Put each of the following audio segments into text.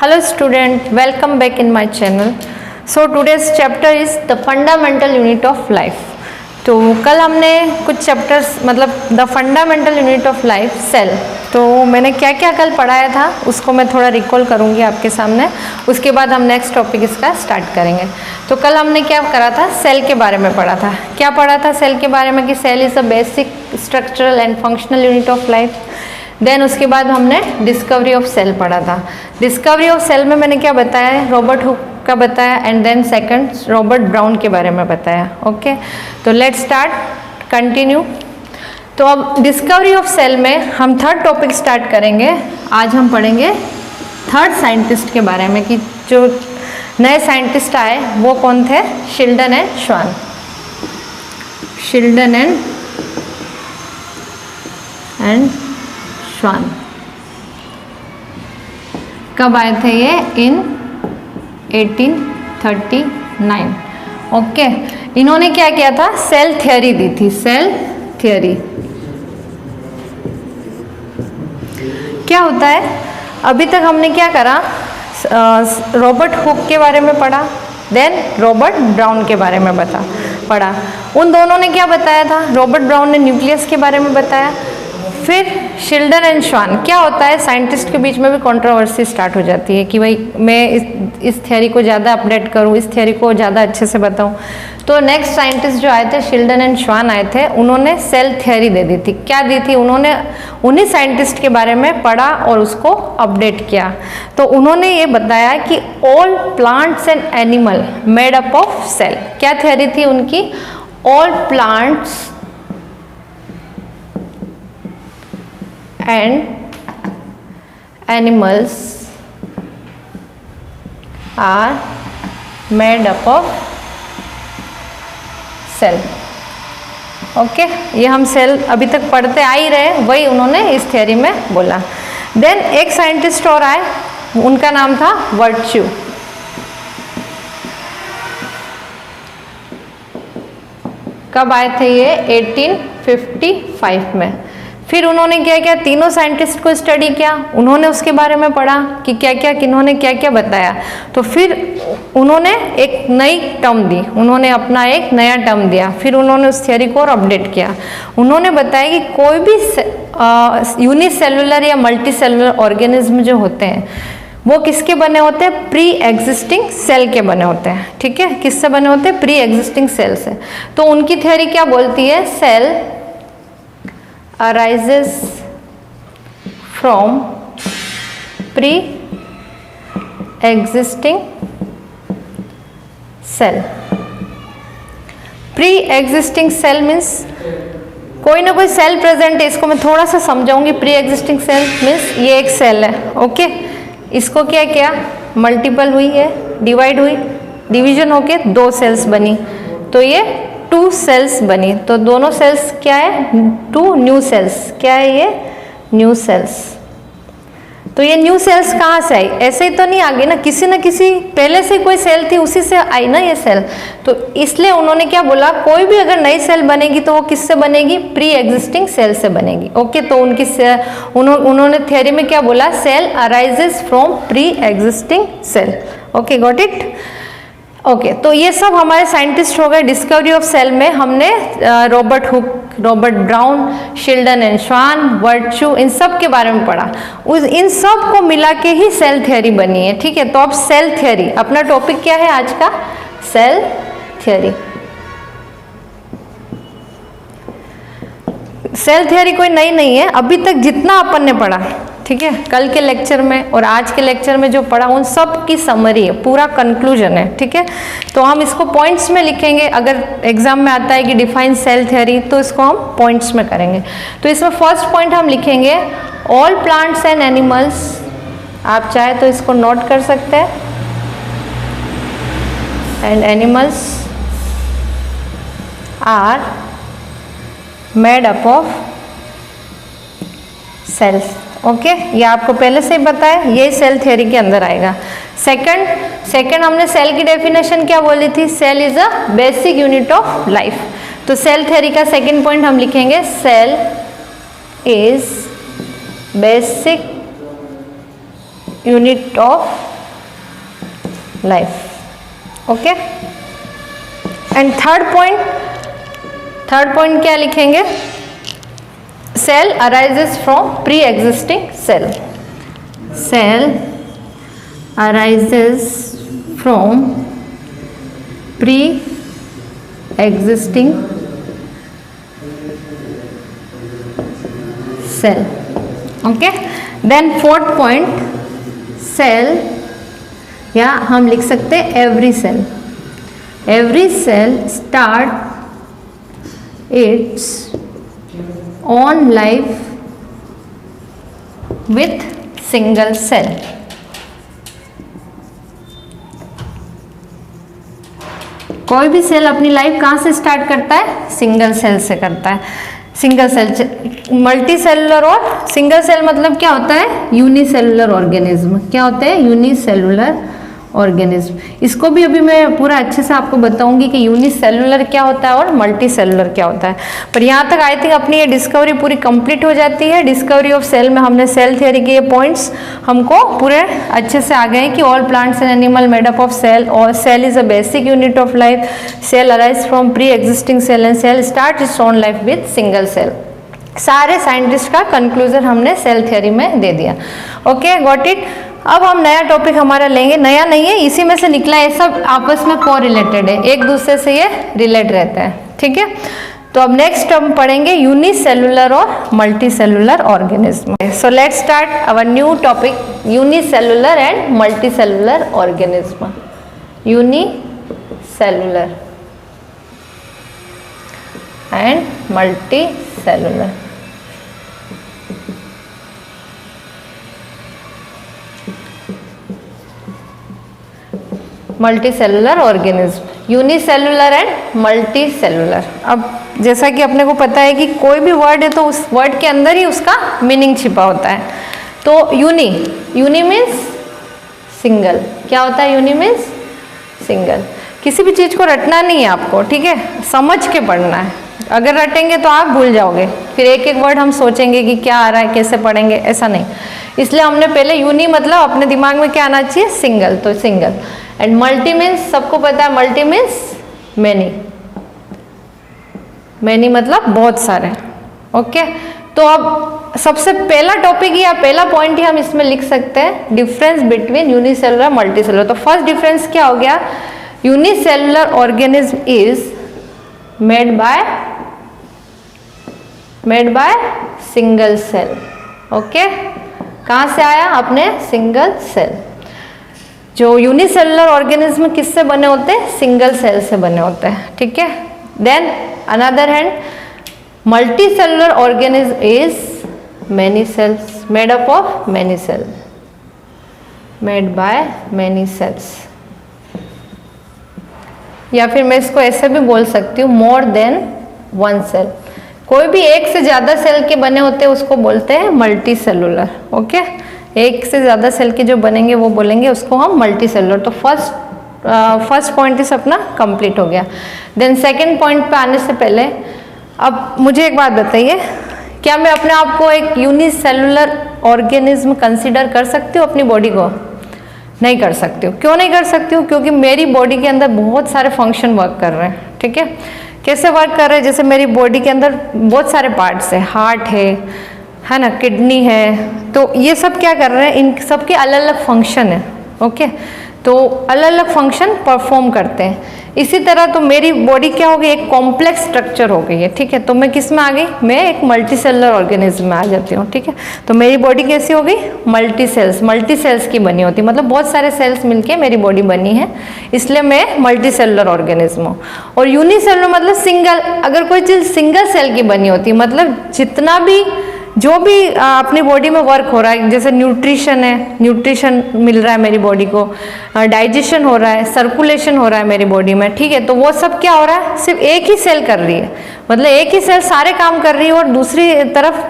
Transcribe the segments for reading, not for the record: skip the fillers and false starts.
Hello student, welcome back in my channel. So today's chapter is the fundamental unit of life. तो कल हमने कुछ chapters मतलब the fundamental unit of life cell, तो मैंने क्या क्या कल पढ़ाया था उसको मैं थोड़ा रिकॉल करूँगी आपके सामने। उसके बाद हम नेक्स्ट टॉपिक इसका स्टार्ट करेंगे। तो कल हमने क्या करा था, सेल के बारे में पढ़ा था। क्या पढ़ा था सेल के बारे में कि cell is a basic structural and functional unit of life. Then उसके बाद हमने डिस्कवरी ऑफ सेल पढ़ा था। डिस्कवरी ऑफ सेल में मैंने क्या बताया, रॉबर्ट हुक का बताया and then second Robert Brown के बारे में बताया। ओके, तो लेट्स स्टार्ट कंटिन्यू। तो अब डिस्कवरी ऑफ सेल में हम थर्ड टॉपिक स्टार्ट करेंगे। आज हम पढ़ेंगे थर्ड साइंटिस्ट के बारे में कि जो नए साइंटिस्ट आए वो कौन थे, शिल्डन एंड श्वान। शिल्डन एंड श्वान कब आए थे ये, इन 1839। ओके, इन्होंने क्या किया था, सेल थ्योरी दी थी। सेल थ्योरी क्या होता है, अभी तक हमने क्या करा, रॉबर्ट हुक के बारे में पढ़ा, देन रॉबर्ट ब्राउन के बारे में पढ़ा। उन दोनों ने क्या बताया था, रॉबर्ट ब्राउन ने न्यूक्लियस के बारे में बताया। फिर शिल्डन एंड श्वान, क्या होता है साइंटिस्ट के बीच में भी कंट्रोवर्सी स्टार्ट हो जाती है कि भाई मैं इस थ्योरी को ज़्यादा अपडेट करूँ, इस थ्योरी को ज़्यादा अच्छे से बताऊँ। तो नेक्स्ट साइंटिस्ट जो आए थे, शिल्डन एंड श्वान आए थे, उन्होंने सेल थ्योरी दे दी थी। क्या दी थी, उन्होंने उन्हीं साइंटिस्ट के बारे में पढ़ा और उसको अपडेट किया। तो उन्होंने ये बताया कि all plants and animal made up of cell. क्या थ्योरी थी उनकी, ऑल प्लांट्स and animals are made up of cell। Okay, ये हम सेल अभी तक पढ़ते आ ही रहे, वही उन्होंने इस थ्योरी में बोला। देन एक साइंटिस्ट और आए, उनका नाम था वर्च्यू। कब आए थे ये, 1855 में। फिर उन्होंने क्या किया, तीनों साइंटिस्ट को स्टडी किया, उन्होंने उसके बारे में पढ़ा कि क्या क्या किन्होंने क्या क्या बताया। तो फिर उन्होंने एक नई टर्म दी, उन्होंने अपना एक नया टर्म दिया। फिर उन्होंने उस थ्योरी को और अपडेट किया। उन्होंने बताया कि कोई भी यूनिसेलुलर या मल्टी सेलुलर ऑर्गेनिज्म जो होते हैं वो किसके बने होते हैं, प्री एग्जिस्टिंग सेल के बने होते हैं। ठीक है, किससे बने होते हैं, प्री एग्जिस्टिंग सेल से। तो उनकी थ्योरी क्या बोलती है, cell arises from pre-existing cell। pre-existing cell means कोई ना कोई सेल प्रेजेंट है। इसको मैं थोड़ा सा समझाऊंगी। pre-existing cell मीन्स ये एक सेल है, ओके, इसको क्या किया, मल्टीपल हुई है, डिवाइड हुई, डिवीजन होके दो सेल्स बनी, तो ये 2 सेल्स बनी। तो दोनों सेल्स क्या है, 2 न्यू सेल्स। क्या है ये, न्यू सेल्स। तो ये न्यू सेल्स कहाँ से आई, ऐसे ही तो नहीं आ गई ना, किसी न किसी पहले से कोई सेल थी उसी से आई ना ये सेल। तो इसलिए उन्होंने क्या बोला, कोई भी अगर नई सेल बनेगी तो वो किससे बनेगी, प्री एग्जिस्टिंग सेल से बनेगी। ओके, तो उनकी उन्होंने थ्योरी में क्या बोला, cell arises from pre existing cell. Okay, got it. Okay, तो ये सब हमारे साइंटिस्ट हो गए। डिस्कवरी ऑफ सेल में हमने Robert Hooke, Robert Brown, Schleiden and Schwann, Virchow, इन सब के बारे में पढ़ा। इन सब को मिला के ही सेल थ्योरी बनी है। ठीक है, तो अब सेल थ्योरी, अपना टॉपिक क्या है आज का, सेल थ्योरी। सेल थ्योरी कोई नई नहीं है, अभी तक जितना अपन ने पढ़ा, ठीक है, कल के लेक्चर में और आज के लेक्चर में जो पढ़ा उन सब की समरी है, पूरा कंक्लूजन है। ठीक है, तो हम इसको पॉइंट्स में लिखेंगे। अगर एग्जाम में आता है कि डिफाइन सेल थ्योरी, तो इसको हम पॉइंट्स में करेंगे। तो इसमें फर्स्ट पॉइंट हम लिखेंगे, ऑल प्लांट्स एंड एनिमल्स। आप चाहे तो इसको नोट कर सकते हैं, and animals are made up of cells. Okay, ये आपको पहले से ही पता है, ये सेल थ्योरी के अंदर आएगा। सेकंड हमने सेल की डेफिनेशन क्या बोली थी, cell is a basic unit of life. तो सेल थ्योरी का सेकंड पॉइंट हम लिखेंगे, cell is basic unit of life. Okay, and third point क्या लिखेंगे? Cell arises from pre existing cell. Cell arises from pre existing cell. Okay, then fourth point, cell, या हम लिख सकते हैं every cell. Every cell start its own life with single cell। कोई भी cell अपनी लाइफ कहाँ से स्टार्ट करता है? सिंगल सेल से करता है। सिंगल सेल, मल्टी सेलुलर और सिंगल सेल मतलब क्या होता है? Unicellular organism. क्या होते हैं? Unicellular organism. इसको भी अभी मैं पूरा अच्छे से आपको बताऊंगी कि यूनिसेलुलर क्या होता है और मल्टी सेलुलर क्या होता है। पर यहाँ तक आई थिंक अपनी ये डिस्कवरी पूरी कंप्लीट हो जाती है। डिस्कवरी ऑफ सेल में हमने सेल थ्योरी के ये पॉइंट्स हमको पूरे अच्छे से आ गए कि all plants and animal made up of cell, और cell is a basic unit of life. Cell arise from pre existing cell and cell start its own life with single cell. सारे scientist का conclusion हमने cell theory में दे दिया। Okay, got it. अब हम नया टॉपिक हमारा लेंगे, नया नहीं है, इसी में से निकला है, सब आपस में को रिलेटेड है, एक दूसरे से ये रिलेट रहता है। ठीक है, तो अब नेक्स्ट हम पढ़ेंगे यूनिसेलुलर और multi cellular organism. So let's start our new topic, unicellular and multi cellular organism. Unicellular and multi cellular. Multi cellular organism, unicellular and multi cellular. अब जैसा कि अपने को पता है कि कोई भी वर्ड है तो उस वर्ड के अंदर ही उसका मीनिंग छिपा होता है। तो यूनी मीन्स सिंगल। क्या होता है? Uni means single. किसी भी चीज़ को रटना नहीं है आपको, ठीक है, समझ के पढ़ना है। अगर रटेंगे तो आप भूल जाओगे, फिर एक एक वर्ड हम सोचेंगे कि क्या आ रहा है, कैसे पढ़ेंगे, ऐसा नहीं। इसलिए हमने पहले यूनी मतलब अपने दिमाग में क्या आना चाहिए? सिंगल, तो सिंगल। एंड मल्टी मीन्स सबको पता है, मल्टी मीन्स मैनी। मैनी मतलब बहुत सारे। ओके, तो अब सबसे पहला टॉपिक या पहला पॉइंट ही हम इसमें लिख सकते हैं, difference between unicellular multicellular. तो फर्स्ट डिफरेंस क्या हो गया? Unicellular organism is made by single cell. Okay, कहाँ से आया? अपने सिंगल सेल। जो यूनिसेलुलर ऑर्गेनिज्म किससे बने होते हैं? सिंगल सेल से बने होते हैं। ठीक है, then another hand multicellular organism is many cells, made up of many cell, made by many cells. या फिर मैं इसको ऐसे भी बोल सकती हूँ, मोर देन वन सेल। कोई भी एक से ज़्यादा सेल के बने होते हैं उसको बोलते हैं मल्टी सेलुलर। ओके, एक से ज़्यादा सेल के जो बनेंगे वो बोलेंगे उसको हम मल्टी सेलुलर। तो फर्स्ट पॉइंट इस अपना कंप्लीट हो गया। देन सेकंड पॉइंट पे आने से पहले अब मुझे एक बात बताइए, क्या मैं अपने आप को एक यूनिसेलुलर ऑर्गेनिज्म कंसिडर कर सकती हूँ अपनी बॉडी को? नहीं कर सकती हूँ। क्यों नहीं कर सकती हूँ? क्योंकि मेरी बॉडी के अंदर बहुत सारे फंक्शन वर्क कर रहे हैं। ठीक है, कैसे वर्क कर रहे हैं? जैसे मेरी बॉडी के अंदर बहुत सारे पार्ट्स है, हार्ट है ना, किडनी है, तो ये सब क्या कर रहे हैं? इन सब के अलग अलग फंक्शन है। ओके, तो अलग अलग फंक्शन परफॉर्म करते हैं। इसी तरह तो मेरी बॉडी क्या हो गई? एक कॉम्प्लेक्स स्ट्रक्चर हो गई है। ठीक है, तो मैं किस में आ गई? मैं एक मल्टी सेलुलर ऑर्गेनिज्म में आ जाती हूँ। ठीक है, तो मेरी बॉडी कैसी हो गई? मल्टी सेल्स की बनी होती, मतलब बहुत सारे सेल्स मिलके मेरी बॉडी बनी है, इसलिए मैं मल्टी सेलुलर ऑर्गेनिज्म हूँ। और यूनिसेलुलर मतलब सिंगल। अगर कोई चीज़ सिंगल सेल की बनी होती, मतलब जितना भी जो भी अपनी बॉडी में वर्क हो रहा है, जैसे न्यूट्रिशन है, न्यूट्रिशन मिल रहा है मेरी बॉडी को, डाइजेशन हो रहा है, सर्कुलेशन हो रहा है मेरी बॉडी में, ठीक है, तो वो सब क्या हो रहा है? सिर्फ एक ही सेल कर रही है, मतलब एक ही सेल सारे काम कर रही है, और दूसरी तरफ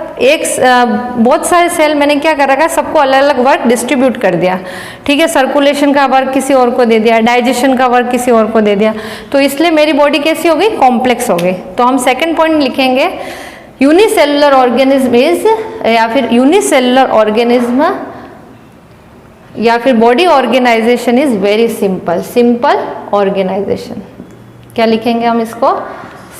बहुत सारे सेल मैंने क्या कर रखा है, सबको अलग अलग वर्क डिस्ट्रीब्यूट कर दिया। ठीक है, सर्कुलेशन का वर्क किसी और को दे दिया, डाइजेशन का वर्क किसी और को दे दिया, तो इसलिए मेरी बॉडी कैसी हो गई? कॉम्प्लेक्स हो गई। तो हम सेकेंड पॉइंट लिखेंगे, यूनिसेलुलर ऑर्गेनिज्म इज, या फिर यूनिसेलुलर ऑर्गेनिज्म या फिर body organization is very simple, simple organization. क्या लिखेंगे हम इसको?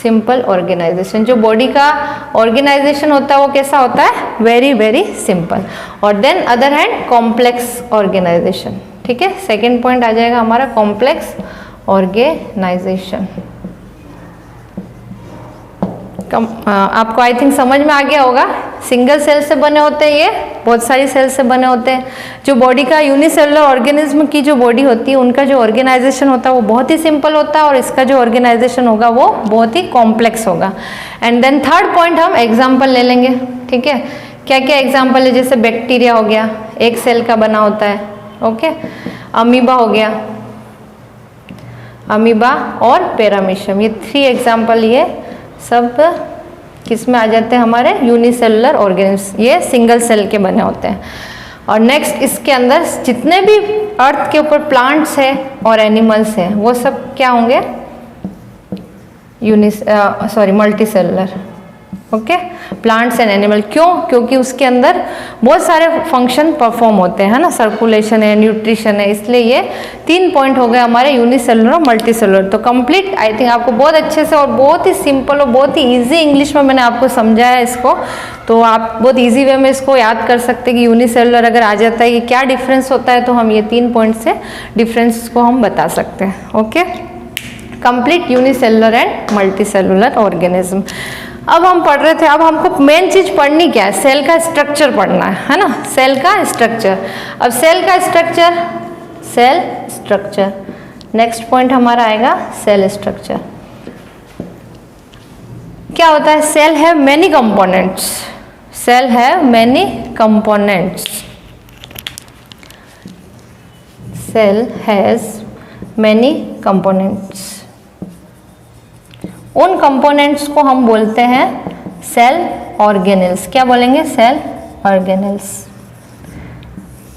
Simple organization. जो बॉडी का ऑर्गेनाइजेशन होता है वो कैसा होता है? Very very simple. और then other hand complex organization. ठीक है, सेकेंड पॉइंट आ जाएगा हमारा कॉम्प्लेक्स ऑर्गेनाइजेशन। आपको आई थिंक समझ में आ गया होगा। सिंगल सेल से बने होते हैं, ये बहुत सारी सेल से बने होते हैं। जो बॉडी का यूनिसेलुलर ऑर्गेनिज्म की जो बॉडी होती है उनका जो ऑर्गेनाइजेशन होता है वो बहुत ही सिंपल होता है, और इसका जो ऑर्गेनाइजेशन होगा वो बहुत ही कॉम्प्लेक्स होगा। एंड देन थर्ड पॉइंट हम एग्जाम्पल ले लेंगे। ठीक है, क्या क्या एग्जाम्पल है? जैसे बैक्टीरिया हो गया, एक सेल का बना होता है। ओके, अमीबा हो गया, अमीबा और पैरामीशियम, ये 3 एग्जाम्पल ये सब किस में आ जाते हैं? हमारे यूनिसेलुलर ऑर्गेनिज्म, ये सिंगल सेल के बने होते हैं। और नेक्स्ट इसके अंदर जितने भी अर्थ के ऊपर प्लांट्स है और एनिमल्स हैं वो सब क्या होंगे? Multi cellular. Okay, plants and animal. क्यों? क्योंकि उसके अंदर बहुत सारे फंक्शन परफॉर्म होते हैं ना, सर्कुलेशन है, न्यूट्रिशन है, इसलिए ये 3 पॉइंट हो गए हमारे यूनिसेलुलर और मल्टी सेलुलर। तो कंप्लीट आई थिंक आपको बहुत अच्छे से और बहुत ही सिंपल और बहुत ही इजी इंग्लिश में मैंने आपको समझाया इसको, तो आप बहुत ईजी वे में इसको याद कर सकते हैं कि यूनिसेलुलर अगर आ जाता है कि क्या डिफरेंस होता है, तो हम ये 3 पॉइंट से डिफरेंस को हम बता सकते हैं। Okay, complete unicellular and multi cellular organism. अब हम पढ़ रहे थे, अब हमको मेन चीज पढ़नी क्या है? सेल का स्ट्रक्चर पढ़ना है ना, सेल का स्ट्रक्चर। अब सेल का structure, cell structure, next point हमारा आएगा सेल स्ट्रक्चर। क्या होता है? Cell have many components, cell have many components, cell has many components. उन कंपोनेंट्स को हम बोलते हैं सेल ऑर्गेनेल्स। क्या बोलेंगे? Cell organelles.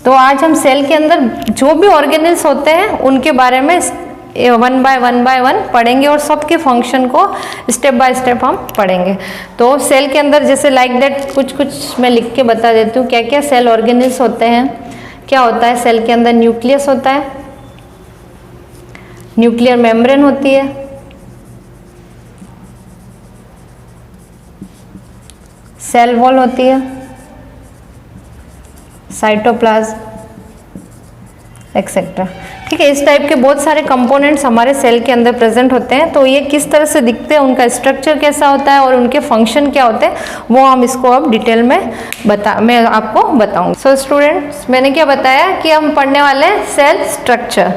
तो आज हम सेल के अंदर जो भी ऑर्गेनेल्स होते हैं उनके बारे में 1 बाय 1 पढ़ेंगे और सबके फंक्शन को स्टेप बाय स्टेप हम पढ़ेंगे। तो सेल के अंदर जैसे लाइक दैट कुछ मैं लिख के बता देती हूँ क्या क्या सेल ऑर्गेनेल्स होते हैं। क्या होता है? सेल के अंदर न्यूक्लियस होता है, न्यूक्लियर मेम्ब्रेन होती है, सेल वॉल होती है, साइटोप्लाज्म एक्सेट्रा। ठीक है, इस टाइप के बहुत सारे कंपोनेंट्स हमारे सेल के अंदर प्रेजेंट होते हैं। तो ये किस तरह से दिखते हैं, उनका स्ट्रक्चर कैसा होता है और उनके फंक्शन क्या होते हैं, वो हम इसको अब डिटेल में मैं आपको बताऊंगी। सो स्टूडेंट्स, मैंने क्या बताया कि हम पढ़ने वाले हैं सेल स्ट्रक्चर।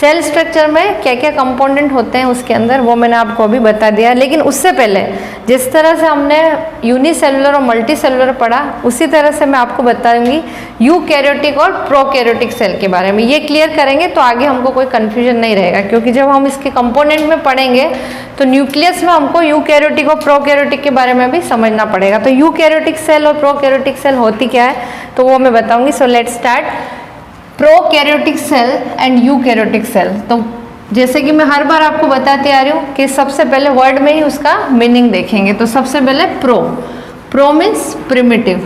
सेल स्ट्रक्चर में क्या क्या कंपोनेंट होते हैं उसके अंदर, वो मैंने आपको अभी बता दिया। लेकिन उससे पहले जिस तरह से हमने यूनिसेलुलर और मल्टी सेलुलर पढ़ा, उसी तरह से मैं आपको बताऊंगी यूकैरियोटिक और प्रोकैरियोटिक सेल के बारे में। ये क्लियर करेंगे तो आगे हमको कोई कन्फ्यूजन नहीं रहेगा, क्योंकि जब हम इसके कंपोनेंट में पढ़ेंगे तो न्यूक्लियस में हमको यूकैरियोटिक और प्रोकैरियोटिक के बारे में भी समझना पड़ेगा। तो यूकैरियोटिक सेल और प्रोकैरियोटिक सेल होती क्या है, तो वो मैं बताऊंगी। So let's start. Prokaryotic cell and eukaryotic cell. तो जैसे कि मैं हर बार आपको बताती आ रही हूँ कि सबसे पहले वर्ड में ही उसका मीनिंग देखेंगे। तो सबसे पहले pro means primitive,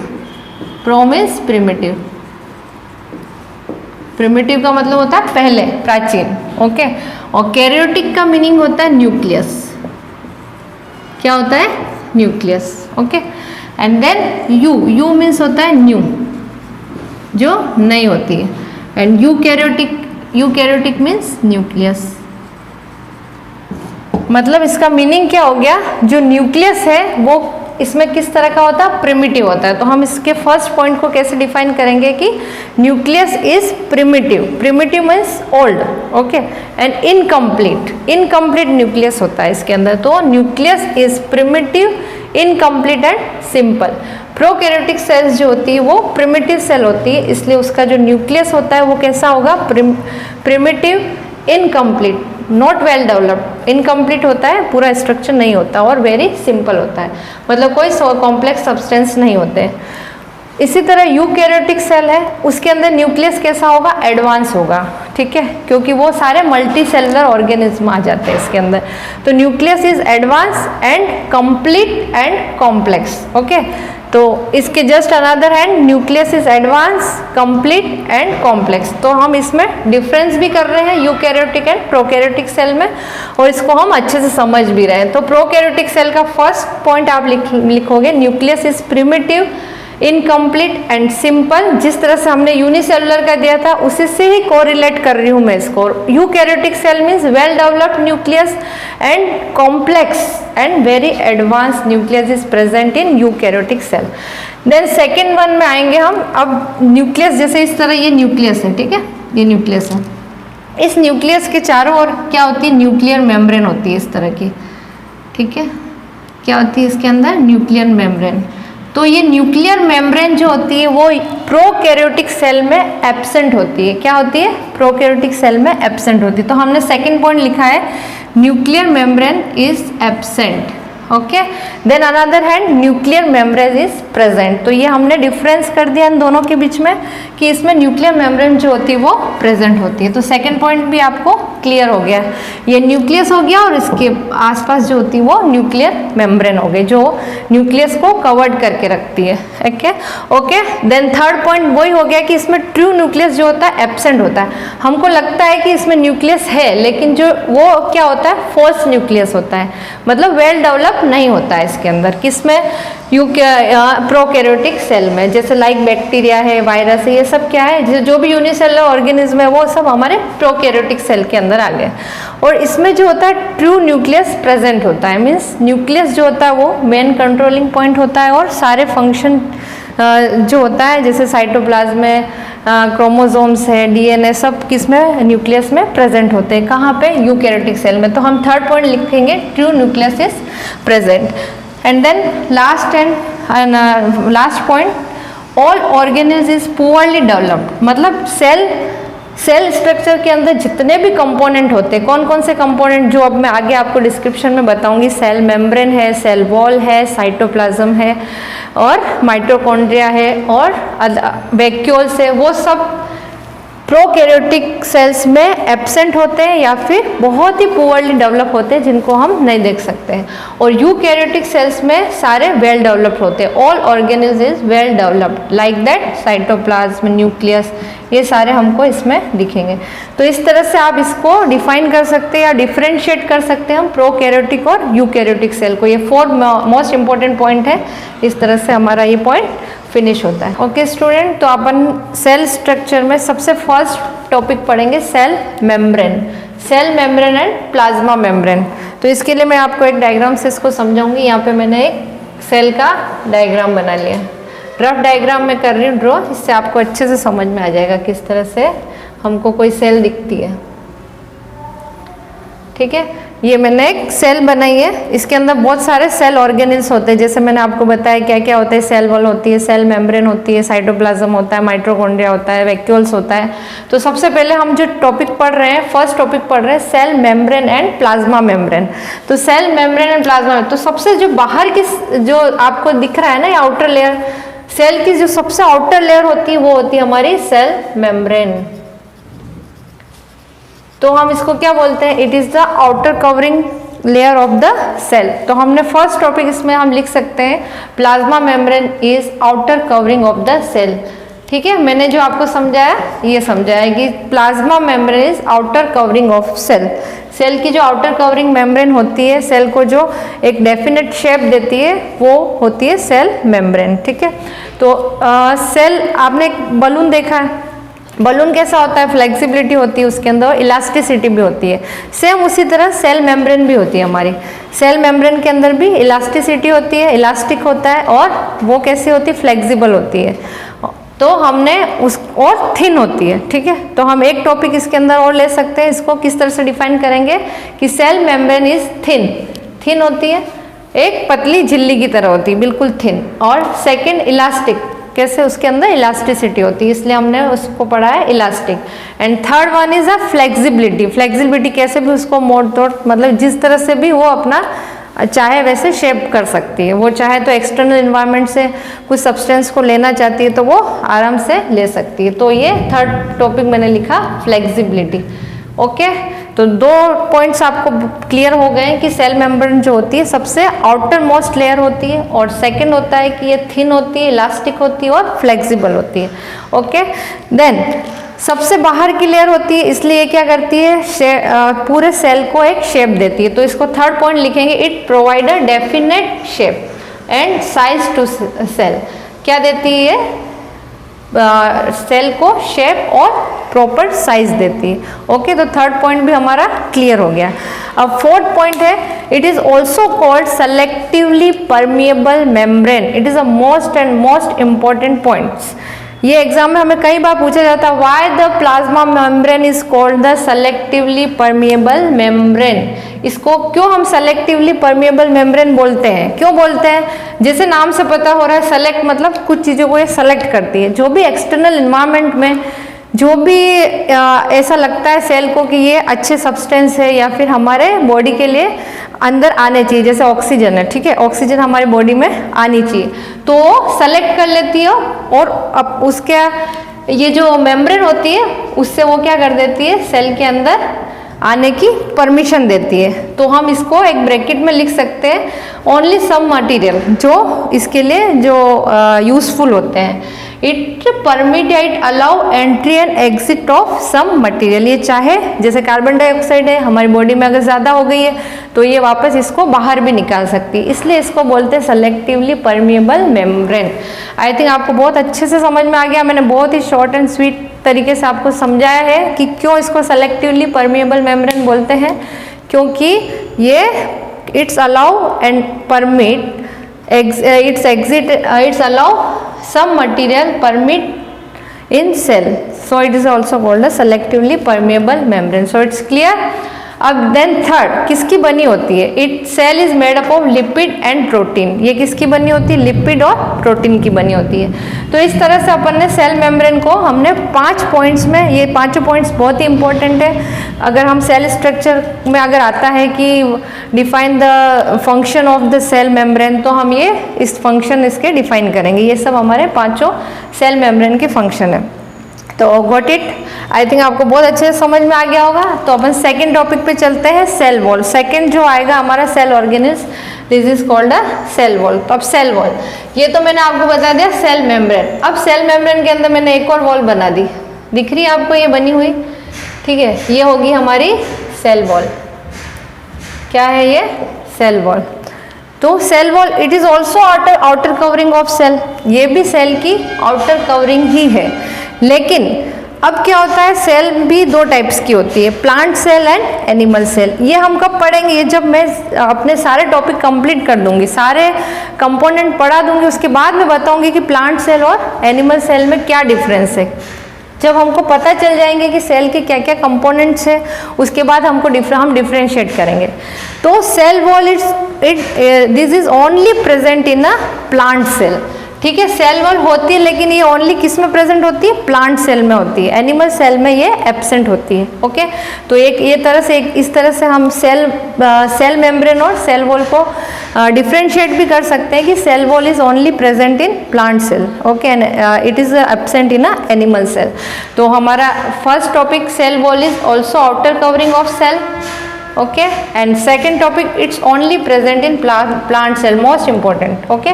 pro means primitive, primitive का मतलब होता है पहले, प्राचीन। ओके, और कैरियोटिक का मीनिंग होता है न्यूक्लियस। क्या होता है? Nucleus. Okay, and then eu means होता है न्यू, जो नई होती है। And eukaryotic means nucleus. मतलब इसका मीनिंग क्या हो गया, जो न्यूक्लियस है वो इसमें किस तरह का होता है? प्रिमिटिव होता है। तो हम इसके फर्स्ट पॉइंट को कैसे डिफाइन करेंगे कि nucleus is primitive. Primitive means old, okay, and incomplete nucleus होता है इसके अंदर। तो nucleus is primitive, incomplete and simple. Prokaryotic cells जो होती है वो प्रिमिटिव सेल होती है, इसलिए उसका जो न्यूक्लियस होता है वो कैसा होगा? Primitive, incomplete, not well developed. Incomplete होता है, पूरा स्ट्रक्चर नहीं होता, और वेरी सिंपल होता है, मतलब कोई कॉम्प्लेक्स सब्सटेंस नहीं होते। इसी तरह यूकैरियोटिक सेल है, उसके अंदर न्यूक्लियस कैसा होगा? एडवांस होगा। ठीक है, क्योंकि वो सारे मल्टी सेलुलर ऑर्गेनिज्म आ जाते हैं इसके अंदर। तो nucleus is advance and complete and complex. Okay, तो इसके just another hand nucleus is advance, complete and complex. तो हम इसमें डिफरेंस भी कर रहे हैं यूकैरियोटिक एंड प्रोकैरियोटिक सेल में, और इसको हम अच्छे से समझ भी रहे हैं। तो प्रोकैरियोटिक सेल का फर्स्ट पॉइंट आप लिखोगे nucleus is primitive, incomplete and simple. जिस तरह से हमने यूनिसेलुलर का दिया था उसी से ही कोरिलेट कर रही हूँ मैं इसको। Eukaryotic cell means well developed nucleus and complex and very advance nucleus is present in eukaryotic cell. Then second one में आएंगे हम। अब न्यूक्लियस जैसे इस तरह ये न्यूक्लियस है, ठीक है, ये न्यूक्लियस है। इस न्यूक्लियस के चारों ओर क्या होती है, न्यूक्लियर मेम्ब्रेन होती है इस तरह की, ठीक है। क्या होती है इसके अंदर, न्यूक्लियर मेम्ब्रेन। तो ये न्यूक्लियर मेम्ब्रेन जो होती है वो प्रोकैरियोटिक सेल में एब्सेंट होती है। क्या होती है, प्रोकैरियोटिक सेल में एब्सेंट होती है। तो हमने सेकंड पॉइंट लिखा है nuclear membrane is absent, okay. Then another hand nuclear membrane is present. तो ये हमने डिफरेंस कर दिया इन दोनों के बीच में कि इसमें न्यूक्लियर मेम्ब्रेन जो होती है वो प्रेजेंट होती है। तो सेकंड पॉइंट भी आपको क्लियर हो गया। ये न्यूक्लियस हो गया और इसके आसपास जो होती है वो न्यूक्लियर मेम्ब्रेन हो गई जो न्यूक्लियस को कवर्ड करके रखती है, okay okay. Then third point वही हो गया कि इसमें ट्रू न्यूक्लियस जो होता है एब्सेंट होता है। हमको लगता है कि इसमें न्यूक्लियस है, लेकिन जो वो क्या होता है, फॉल्स न्यूक्लियस होता है, मतलब वेल डेवलप नहीं होता है इसके अंदर। किसमें, प्रोकैरियोटिक सेल में। जैसे लाइक बैक्टीरिया है, वायरस है, ये सब क्या है, जो भी यूनिसेलुलर ऑर्गेनिज्म है वो सब हमारे प्रोकैरियोटिक सेल के अंदर आ गए। और इसमें जो होता है ट्रू न्यूक्लियस प्रेजेंट होता है, मीन्स न्यूक्लियस जो होता है वो मेन कंट्रोलिंग पॉइंट होता है और सारे फंक्शन जो होता है जैसे साइटोप्लाज्म में क्रोमोसोम्स है, डीएनए, सब किस में, न्यूक्लियस में प्रेजेंट होते हैं। कहाँ पे, यूकैरियोटिक सेल में। तो हम थर्ड पॉइंट लिखेंगे true nucleus is present. And then last point, all organelles is poorly developed. मतलब सेल स्ट्रक्चर के अंदर जितने भी कंपोनेंट होते हैं, कौन कौन से कंपोनेंट, जो अब मैं आगे आपको डिस्क्रिप्शन में बताऊंगी। सेल मेम्ब्रेन है, सेल वॉल है, साइटोप्लाज्म है और माइटोकॉन्ड्रिया है और वैक्यूल्स है, वो सब प्रोकैरियोटिक सेल्स में एब्सेंट होते हैं या फिर बहुत ही पुअरली डेवलप होते हैं जिनको हम नहीं देख सकते हैं। और यूकैरियोटिक सेल्स में सारे वेल डेवलप्ड होते हैं। All organelles is well developed like that cytoplasm, nucleus, ये सारे हमको इसमें दिखेंगे। तो इस तरह से आप इसको डिफाइन कर सकते हैं या डिफ्रेंशिएट कर सकते हैं हम प्रोकैरियोटिक और यूकैरियोटिक सेल को। ये 4 मोस्ट इंपॉर्टेंट पॉइंट है। इस तरह से हमारा ये पॉइंट फिनिश होता है। ओके स्टूडेंट, तो अपन सेल स्ट्रक्चर में सबसे फर्स्ट टॉपिक पढ़ेंगे cell membrane, cell membrane and plasma membrane. तो इसके लिए मैं आपको एक डायग्राम से इसको समझाऊंगी। यहाँ पे मैंने एक सेल का डायग्राम बना लिया, रफ डायग्राम में कर रही हूँ ड्रॉ, इससे आपको अच्छे से समझ में आ जाएगा किस तरह से हमको कोई सेल दिखती है, ठीक है। ये मैंने एक सेल बनाई है, इसके अंदर बहुत सारे सेल ऑर्गेनिल्स होते हैं। जैसे मैंने आपको बताया क्या क्या होता है, सेल वॉल होती है, सेल मेम्ब्रेन होती है, साइटोप्लाज्म होता है, माइटोकॉन्ड्रिया होता है, वैक्यूल्स होता है। तो सबसे पहले हम जो टॉपिक पढ़ रहे हैं, फर्स्ट टॉपिक पढ़ रहे हैं cell membrane and plasma membrane. तो सेल मेम्ब्रेन एंड प्लाज्मा, तो सबसे जो बाहर की जो आपको दिख रहा है ना, ये आउटर लेयर, सेल की जो सबसे आउटर लेयर होती है वो होती है हमारी सेल मेम्ब्रेन। तो हम इसको क्या बोलते हैं, it is the outer covering layer of the cell. तो हमने फर्स्ट टॉपिक इसमें हम लिख सकते हैं plasma membrane is outer covering of the cell, ठीक है। मैंने जो आपको समझाया ये समझाया कि plasma membrane is outer covering of cell. Cell की जो आउटर कवरिंग मेम्ब्रेन होती है, सेल को जो एक डेफिनेट शेप देती है वो होती है सेल मेम्ब्रेन, ठीक है। तो सेल, आपने एक बलून देखा है, बलून कैसा होता है, फ्लेक्सिबिलिटी होती है उसके अंदर, इलास्टिसिटी भी होती है। सेम उसी तरह सेल मेम्ब्रेन भी होती है हमारी। सेल मेम्ब्रेन के अंदर भी इलास्टिसिटी होती है, इलास्टिक होता है, और वो कैसी होती है, फ्लेक्सिबल होती है। तो हमने उस और थिन होती है, ठीक है। तो हम एक टॉपिक इसके अंदर और ले सकते हैं, इसको किस तरह से डिफाइन करेंगे कि cell membrane is thin, thin होती है, एक पतली झिल्ली की तरह होती है, बिल्कुल थिन। और सेकेंड इलास्टिक, कैसे, उसके अंदर इलास्टिसिटी होती है, इसलिए हमने उसको पढ़ा है elastic. And third one is a flexibility, flexibility कैसे भी उसको मोड़ तोड़, मतलब जिस तरह से भी वो अपना चाहे वैसे शेप कर सकती है। वो चाहे तो एक्सटर्नल इन्वायरमेंट से कुछ सब्सटेंस को लेना चाहती है तो वो आराम से ले सकती है। तो ये थर्ड टॉपिक मैंने लिखा फ्लेक्सिबिलिटी, ओके, तो 2 पॉइंट्स आपको क्लियर हो गए कि सेल मेम्ब्रेन जो होती है सबसे आउटर मोस्ट लेयर होती है, और सेकंड होता है कि ये थिन होती है, इलास्टिक होती है और फ्लेक्सिबल होती है। ओके, देन सबसे बाहर की लेयर होती है, इसलिए क्या करती है, पूरे सेल को एक शेप देती है। तो इसको थर्ड पॉइंट लिखेंगे, it provide a definite shape and size to cell. क्या देती है, सेल को शेप और प्रॉपर साइज देती है। ओके, तो थर्ड पॉइंट भी हमारा क्लियर हो गया। अब फोर्थ पॉइंट है, it is also called selectively permeable membrane. It is a most and most important points. ये एग्जाम में हमें कई बार पूछा जाता है, why the plasma membrane is called the selectively permeable membrane. इसको क्यों हम सेलेक्टिवली परमिएबल मेम्ब्रेन बोलते हैं, क्यों बोलते हैं? जैसे नाम से पता हो रहा है, सेलेक्ट मतलब कुछ चीज़ों को ये सेलेक्ट करती है। जो भी एक्सटर्नल इन्वायरमेंट में जो भी ऐसा लगता है सेल को कि ये अच्छे सब्सटेंस है या फिर हमारे बॉडी के लिए अंदर आने चाहिए, जैसे ऑक्सीजन है, ठीक है, ऑक्सीजन हमारी बॉडी में आनी चाहिए, तो सेलेक्ट कर लेती है और अब उसके ये जो मेम्ब्रेन होती है उससे वो क्या कर देती है, सेल के अंदर आने की परमिशन देती है। तो हम इसको एक ब्रैकेट में लिख सकते हैं, ओनली सम मटेरियल जो इसके लिए जो यूजफुल होते हैं, it permit it allow entry and exit of some material. ये चाहे जैसे कार्बन डाइऑक्साइड है हमारी बॉडी में अगर ज़्यादा हो गई है तो ये वापस इसको बाहर भी निकाल सकती है, इसलिए इसको बोलते हैं selectively permeable membrane. I think आपको बहुत अच्छे से समझ में आ गया। मैंने बहुत ही शॉर्ट एंड स्वीट तरीके से आपको समझाया है कि क्यों इसको सेलेक्टिवली परमिएबल मेम्ब्रेन बोलते हैं, क्योंकि ये it's allow and permit it's allow some material permit in cell, so it is also called a selectively permeable membrane. So it's clear. अब देन थर्ड किसकी बनी होती है, it cell is made up of lipid and protein. ये किसकी बनी होती है, लिपिड और प्रोटीन की बनी होती है। तो इस तरह से अपन ने सेल मेम्ब्रेन को हमने 5 पॉइंट्स में, ये 5 पॉइंट्स बहुत ही इंपॉर्टेंट है। अगर हम सेल स्ट्रक्चर में अगर आता है कि define the function of the cell membrane, तो हम ये इस फंक्शन इसके डिफाइन करेंगे। ये सब हमारे 5 सेल मेम्ब्रेन के फंक्शन है। तो गॉट इट, आई थिंक आपको बहुत अच्छे से समझ में आ गया होगा। तो अपन सेकंड टॉपिक पे चलते हैं, सेल वॉल। सेकंड जो आएगा हमारा cell organelles, this is called a cell wall. तो अब सेल वॉल, ये तो मैंने आपको बता दिया सेल मेम्ब्रेन। अब सेल मेम्ब्रेन के अंदर मैंने एक और वॉल बना दी, दिख रही है आपको ये बनी हुई, ठीक है, ये होगी हमारी सेल वॉल। क्या है ये, सेल वॉल। तो cell wall it is also outer covering of cell, ये भी सेल की आउटर कवरिंग ही है। लेकिन अब क्या होता है, सेल भी 2 टाइप्स की होती है, plant cell and animal cell. ये हम कब पढ़ेंगे, ये जब मैं अपने सारे टॉपिक कंप्लीट कर दूंगी, सारे कंपोनेंट पढ़ा दूंगी, उसके बाद मैं बताऊंगी कि प्लांट सेल और एनिमल सेल में क्या डिफरेंस है। जब हमको पता चल जाएंगे कि सेल के क्या क्या कंपोनेंट्स है, उसके बाद हमको हम डिफरेंशिएट करेंगे। तो cell wall this is only present in a plant cell, ठीक है। सेल वॉल होती है लेकिन ये ओनली किस में प्रेजेंट होती है, प्लांट सेल में होती है, एनिमल सेल में ये एब्सेंट होती है। ओके, तो एक ये तरह से इस तरह से हम सेल मेम्ब्रेन और सेल वॉल को डिफरेंशिएट भी कर सकते हैं कि cell wall is only present in plant cell, okay, it is absent in a animal cell. तो हमारा first topic cell wall is also outer covering of cell, okay, and second topic it's only present in plant cell, most important, okay,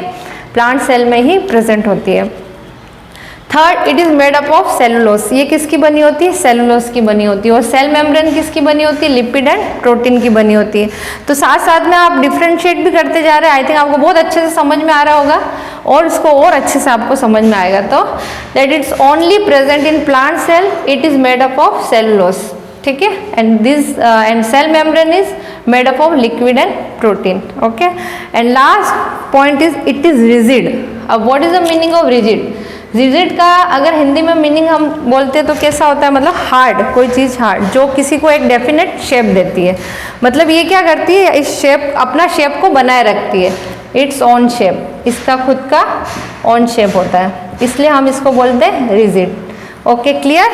plant cell में ही present होती है। Third, it is made up of cellulose, ये किसकी बनी होती है, cellulose की बनी होती है। और सेल मेम्ब्रेन किसकी बनी होती है, लिपिड एंड प्रोटीन की बनी होती है। तो साथ साथ में आप डिफरेंशिएट भी करते जा रहे हैं, आई थिंक आपको बहुत अच्छे से समझ में आ रहा होगा और इसको और अच्छे से आपको समझ में आएगा। तो that it's only present in plant cell, it is made up of cellulose, ठीक है, and this and cell membrane is made up of liquid and protein, okay. And last point is it is rigid. अब what is the meaning of rigid? Rigid का अगर हिंदी में meaning हम बोलते हैं तो कैसा होता है, मतलब हार्ड, कोई चीज़ हार्ड जो किसी को एक डेफिनेट शेप देती है। मतलब ये क्या करती है, इस शेप, अपना शेप को बनाए रखती है, इट्स ओन शेप, इसका खुद का ओन शेप होता है, इसलिए हम इसको बोलते हैं rigid. Okay, clear?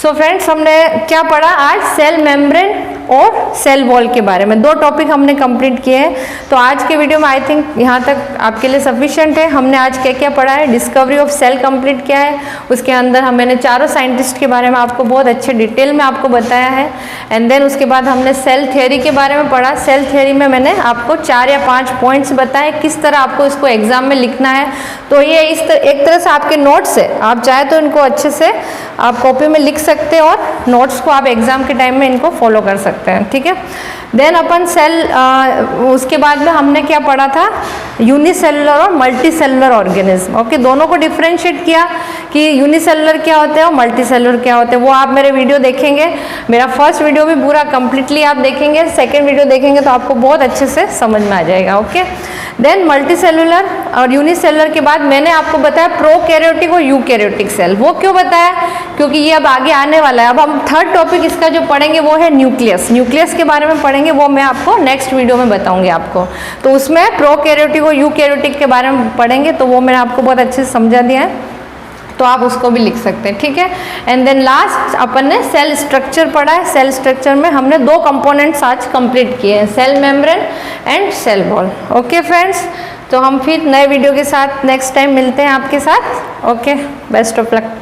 So friends, हमने क्या पढ़ा आज, सेल मेम्ब्रेन और सेल वॉल के बारे में। 2 टॉपिक हमने कंप्लीट किए हैं। तो आज के वीडियो में आई थिंक यहाँ तक आपके लिए सफिशिएंट है। हमने आज क्या क्या पढ़ा है, डिस्कवरी ऑफ सेल कंप्लीट किया है, उसके अंदर मैंने चारों साइंटिस्ट के बारे में आपको बहुत अच्छे डिटेल में आपको बताया है। एंड देन उसके बाद हमने सेल थ्योरी के बारे में पढ़ा। सेल थ्योरी में मैंने आपको 4 या 5 पॉइंट्स बताए किस तरह आपको इसको एग्जाम में लिखना है। तो ये एक तरह से आपके नोट्स है, आप चाहे तो इनको अच्छे से आप कॉपी में लिख सकते हैं और नोट्स को आप एग्जाम के टाइम में इनको फॉलो कर सकते हैं, ठीक है। देन अपन सेल उसके बाद में हमने क्या पढ़ा था, यूनिसेलुलर और मल्टीसेलुलर ऑर्गेनिज्म। ओके, दोनों को डिफरेंशिएट किया कि यूनिसेलुलर क्या होते हैं और मल्टीसेलुलर क्या होते हैं। वो आप मेरे वीडियो देखेंगे, मेरा फर्स्ट वीडियो भी पूरा कंप्लीटली आप देखेंगे, सेकेंड वीडियो देखेंगे तो आपको बहुत अच्छे से समझ में आ जाएगा। ओके, देन मल्टीसेलुलर और यूनिसेलुलर के बाद मैंने आपको बताया प्रोकैरियोटिक और यूकैरियोटिक सेल। वो क्यों बताया, क्योंकि ये अब आगे आने वाला है। अब हम थर्ड टॉपिक इसका जो पढ़ेंगे वो है न्यूक्लियस। न्यूक्लियस के बारे में पढ़ेंगे, वो मैं आपको नेक्स्ट वीडियो में बताऊंगी आपको। तो उसमें प्रोकैरियोटिक और यूकैरियोटिक के बारे में पढ़ेंगे, तो वो मैंने आपको बहुत अच्छे से समझा दिया है, तो आप उसको भी लिख सकते हैं, ठीक है। एंड देन लास्ट अपन ने सेल स्ट्रक्चर पढ़ा है। सेल स्ट्रक्चर में हमने 2 कंपोनेंट्स आज कंप्लीट किए हैं, cell membrane and cell wall. Okay friends, तो हम फिर नए वीडियो के साथ नेक्स्ट टाइम मिलते हैं आपके साथ। Okay, best of luck.